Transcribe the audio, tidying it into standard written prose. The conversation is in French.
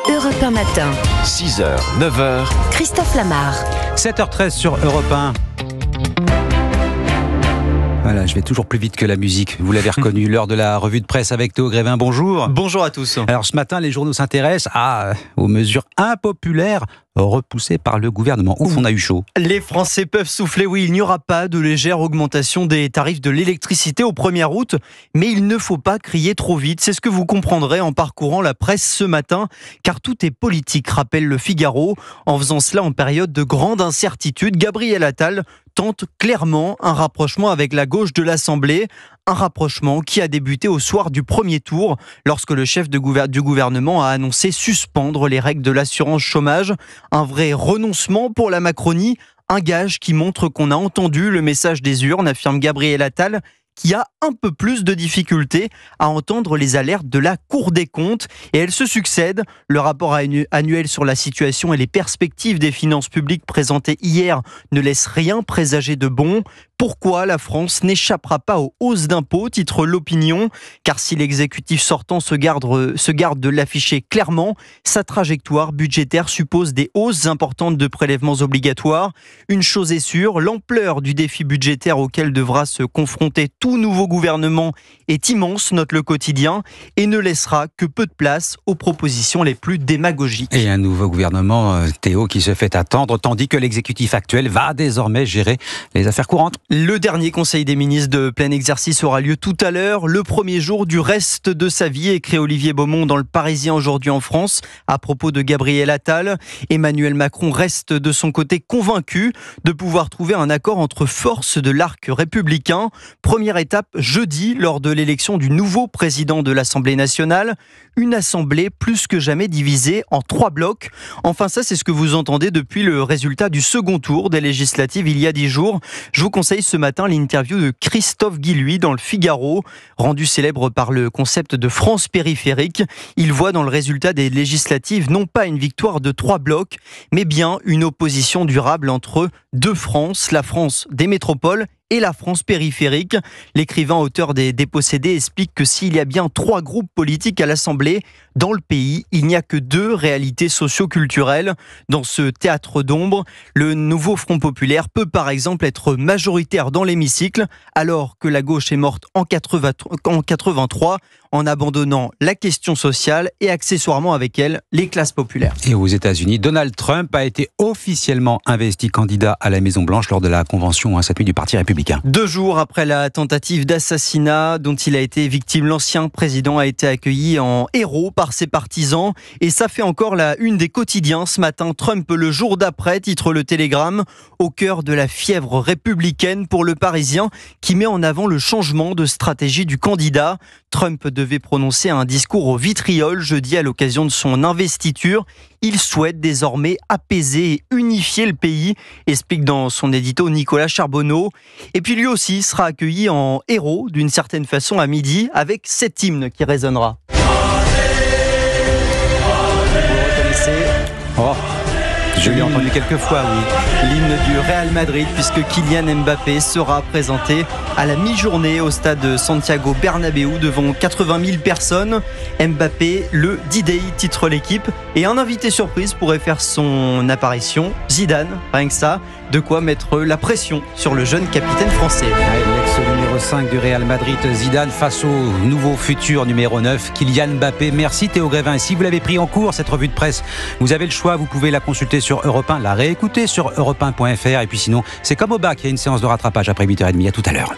Europe 1 matin. 6h, 9h. Christophe Lamar. 7h13 sur Europe 1. Voilà, je vais toujours plus vite que la musique. Vous l'avez reconnu, l'heure de la revue de presse avec Théo Grévin. Bonjour. Bonjour à tous. Alors ce matin, les journaux s'intéressent aux mesures impopulaires repoussées par le gouvernement. Ouf, on a eu chaud. Les Français peuvent souffler, oui, il n'y aura pas de légère augmentation des tarifs de l'électricité au 1er août, mais il ne faut pas crier trop vite. C'est ce que vous comprendrez en parcourant la presse ce matin, car tout est politique, rappelle le Figaro. En faisant cela en période de grande incertitude, Gabriel Attal tente clairement un rapprochement avec la gauche de l'Assemblée. Un rapprochement qui a débuté au soir du premier tour, lorsque le chef du gouvernement a annoncé suspendre les règles de l'assurance chômage. Un vrai renoncement pour la Macronie, un gage qui montre qu'on a entendu le message des urnes, affirme Gabriel Attal, qui a un peu plus de difficultés à entendre les alertes de la Cour des comptes. Et elles se succèdent. Le rapport annuel sur la situation et les perspectives des finances publiques présenté hier ne laisse rien présager de bon. Pourquoi la France n'échappera pas aux hausses d'impôts, titre l'Opinion. Car si l'exécutif sortant se garde de l'afficher clairement, sa trajectoire budgétaire suppose des hausses importantes de prélèvements obligatoires. Une chose est sûre, l'ampleur du défi budgétaire auquel devra se confronter tout nouveau gouvernement est immense, note le quotidien, et ne laissera que peu de place aux propositions les plus démagogiques. Et un nouveau gouvernement, Théo, qui se fait attendre, tandis que l'exécutif actuel va désormais gérer les affaires courantes. Le dernier conseil des ministres de plein exercice aura lieu tout à l'heure, le premier jour du reste de sa vie, écrit Olivier Beaumont dans Le Parisien aujourd'hui en France, à propos de Gabriel Attal. Emmanuel Macron reste de son côté convaincu de pouvoir trouver un accord entre forces de l'arc républicain. Première étape jeudi, lors de l'élection du nouveau président de l'Assemblée nationale. Une assemblée plus que jamais divisée en 3 blocs. Enfin, ça, c'est ce que vous entendez depuis le résultat du second tour des législatives il y a 10 jours. Je vous conseille ce matin l'interview de Christophe Guilluy dans le Figaro, rendu célèbre par le concept de France périphérique. Il voit dans le résultat des législatives non pas une victoire de 3 blocs, mais bien une opposition durable entre deux France, la France des métropoles et la France périphérique. L'écrivain auteur des Dépossédés explique que s'il y a bien 3 groupes politiques à l'Assemblée, dans le pays, il n'y a que 2 réalités socio-culturelles. Dans ce théâtre d'ombre, le nouveau Front populaire peut par exemple être majoritaire dans l'hémicycle, alors que la gauche est morte en 83 en abandonnant la question sociale et accessoirement avec elle les classes populaires. Et aux États-Unis, Donald Trump a été officiellement investi candidat à la Maison-Blanche lors de la convention cette nuit du Parti républicain. 2 jours après la tentative d'assassinat dont il a été victime, l'ancien président a été accueilli en héros par ses partisans. Et ça fait encore la une des quotidiens ce matin. Trump le jour d'après, titre le Télégramme, au cœur de la fièvre républicaine pour le Parisien, qui met en avant le changement de stratégie du candidat. Trump devait prononcer un discours au vitriol jeudi à l'occasion de son investiture. Il souhaite désormais apaiser et unifier le pays, explique dans son édito Nicolas Charbonneau. Et puis lui aussi sera accueilli en héros d'une certaine façon à midi avec cet hymne qui résonnera. Vous reconnaissez ? Je l'ai entendu quelques fois, oui. L'hymne du Real Madrid, puisque Kylian Mbappé sera présenté à la mi-journée au stade Santiago Bernabéu devant 80 000 personnes. Mbappé, le D-Day, titre l'équipe. Et un invité surprise pourrait faire son apparition, Zidane, rien que ça. De quoi mettre la pression sur le jeune capitaine français. L'ex numéro 5 du Real Madrid, Zidane, face au nouveau futur numéro 9, Kylian Mbappé. Merci Théo Grévin. Et si vous l'avez pris en cours, cette revue de presse, vous avez le choix, vous pouvez la consulter sur Europe 1, la réécouter sur europe1.fr. Et puis sinon, c'est comme au bac, il y a une séance de rattrapage après 8h30. À tout à l'heure.